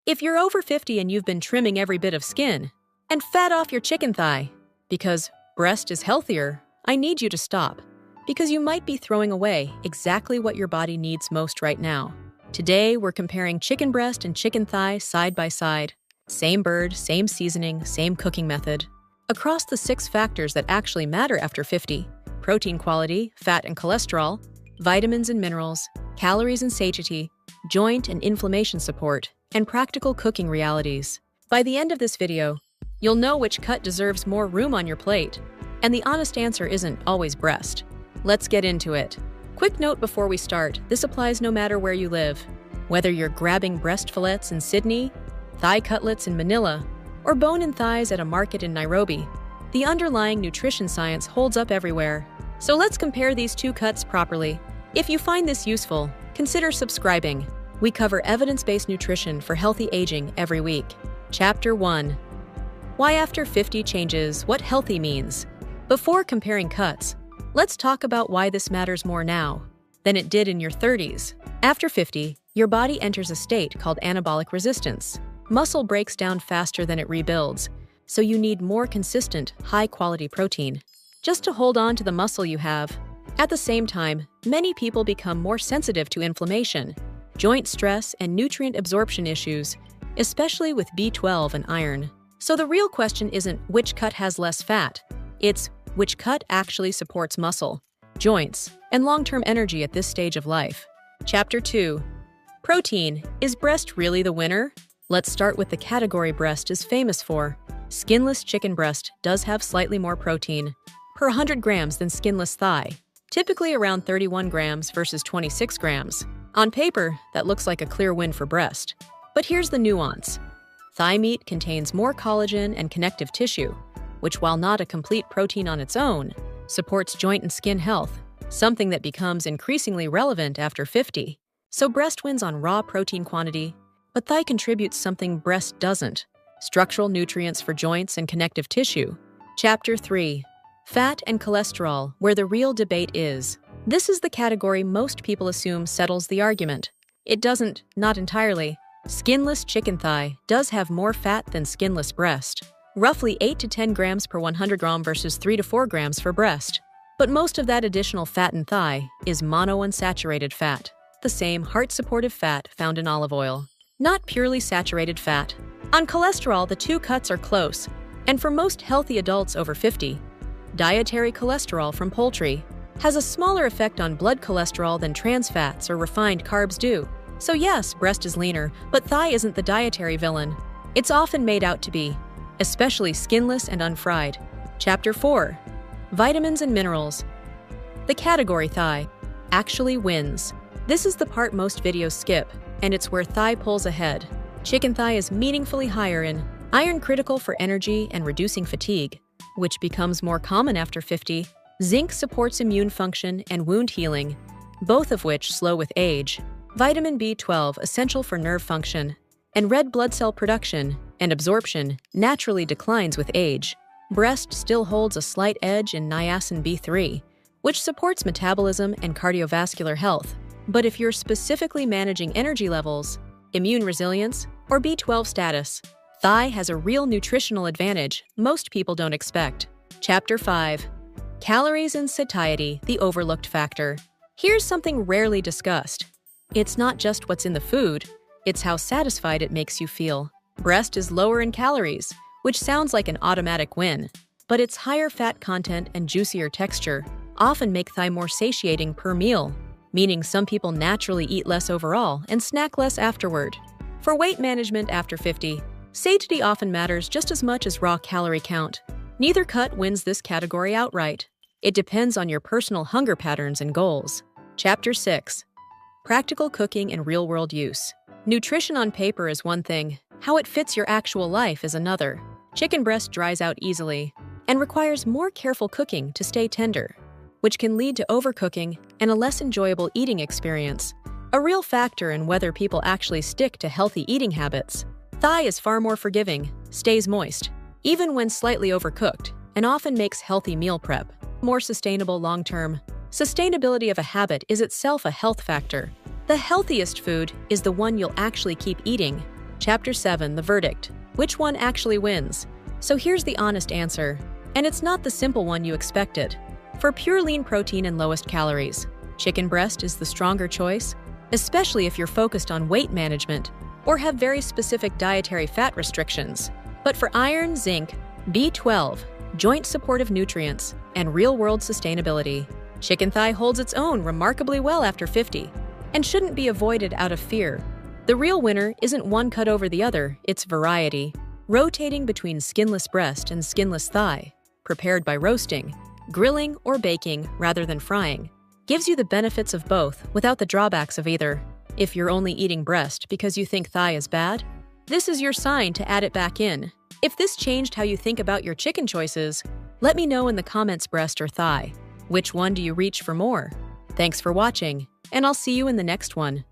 If you're over 50 and you've been trimming every bit of skin and fat off your chicken thigh because breast is healthier, I need you to stop, because you might be throwing away exactly what your body needs most right now. Today, we're comparing chicken breast and chicken thigh side by side. Same bird, same seasoning, same cooking method. Across the 6 factors that actually matter after 50: protein quality, fat and cholesterol, vitamins and minerals, calories and satiety, joint and inflammation support, and practical cooking realities. By the end of this video, you'll know which cut deserves more room on your plate. And the honest answer isn't always breast. Let's get into it. Quick note before we start, this applies no matter where you live. Whether you're grabbing breast fillets in Sydney, thigh cutlets in Manila, or bone and thighs at a market in Nairobi, the underlying nutrition science holds up everywhere. So let's compare these 2 cuts properly. If you find this useful, consider subscribing. We cover evidence-based nutrition for healthy aging every week. Chapter 1. Why after 50 changes what healthy means. Before comparing cuts, let's talk about why this matters more now than it did in your 30s. After 50, your body enters a state called anabolic resistance. Muscle breaks down faster than it rebuilds, so you need more consistent, high-quality protein just to hold on to the muscle you have. At the same time, many people become more sensitive to inflammation, joint stress, and nutrient absorption issues, especially with B12 and iron. So the real question isn't which cut has less fat, it's which cut actually supports muscle, joints, and long-term energy at this stage of life. Chapter 2. Protein. Is breast really the winner? Let's start with the category breast is famous for. Skinless chicken breast does have slightly more protein per 100 grams than skinless thigh, typically around 31 grams versus 26 grams. On paper, that looks like a clear win for breast. But here's the nuance. Thigh meat contains more collagen and connective tissue, which, while not a complete protein on its own, supports joint and skin health, something that becomes increasingly relevant after 50. So breast wins on raw protein quantity, but thigh contributes something breast doesn't: structural nutrients for joints and connective tissue. Chapter 3. Fat and cholesterol, where the real debate is. This is the category most people assume settles the argument. It doesn't, not entirely. Skinless chicken thigh does have more fat than skinless breast, roughly 8 to 10 grams per 100 gram versus 3 to 4 grams for breast. But most of that additional fat in thigh is monounsaturated fat, the same heart-supportive fat found in olive oil, not purely saturated fat. On cholesterol, the 2 cuts are close, and for most healthy adults over 50, dietary cholesterol from poultry has a smaller effect on blood cholesterol than trans fats or refined carbs do. So yes, breast is leaner, but thigh isn't the dietary villain it's often made out to be, especially skinless and unfried. Chapter 4. Vitamins and minerals. The category thigh actually wins. This is the part most videos skip, and it's where thigh pulls ahead. Chicken thigh is meaningfully higher in iron, critical for energy and reducing fatigue, which becomes more common after 50. Zinc supports immune function and wound healing, both of which slow with age. Vitamin B12, essential for nerve function, and red blood cell production and absorption, naturally declines with age. Breast still holds a slight edge in niacin B3, which supports metabolism and cardiovascular health. But if you're specifically managing energy levels, immune resilience, or B12 status, thigh has a real nutritional advantage most people don't expect. Chapter 5. Calories and satiety, the overlooked factor. Here's something rarely discussed. It's not just what's in the food, it's how satisfied it makes you feel. Breast is lower in calories, which sounds like an automatic win, but its higher fat content and juicier texture often make thigh more satiating per meal, meaning some people naturally eat less overall and snack less afterward. For weight management after 50, satiety often matters just as much as raw calorie count. Neither cut wins this category outright. It depends on your personal hunger patterns and goals. Chapter 6. Practical cooking and real-world use. Nutrition on paper is one thing, how it fits your actual life is another. Chicken breast dries out easily and requires more careful cooking to stay tender, which can lead to overcooking and a less enjoyable eating experience, a real factor in whether people actually stick to healthy eating habits. Thigh is far more forgiving, stays moist, even when slightly overcooked, and often makes healthy meal prep more sustainable long-term. Sustainability of a habit is itself a health factor. The healthiest food is the one you'll actually keep eating. Chapter 7, The Verdict. Which one actually wins? So here's the honest answer. And it's not the simple one you expected. For pure lean protein and lowest calories, chicken breast is the stronger choice, especially if you're focused on weight management or have very specific dietary fat restrictions. But for iron, zinc, B12, joint supportive nutrients, and real-world sustainability, chicken thigh holds its own remarkably well after 50 and shouldn't be avoided out of fear. The real winner isn't one cut over the other, it's variety, rotating between skinless breast and skinless thigh, prepared by roasting, grilling, or baking rather than frying, gives you the benefits of both without the drawbacks of either. If you're only eating breast because you think thigh is bad, this is your sign to add it back in. If this changed how you think about your chicken choices, let me know in the comments, breast or thigh. Which one do you reach for more? Thanks for watching, and I'll see you in the next one.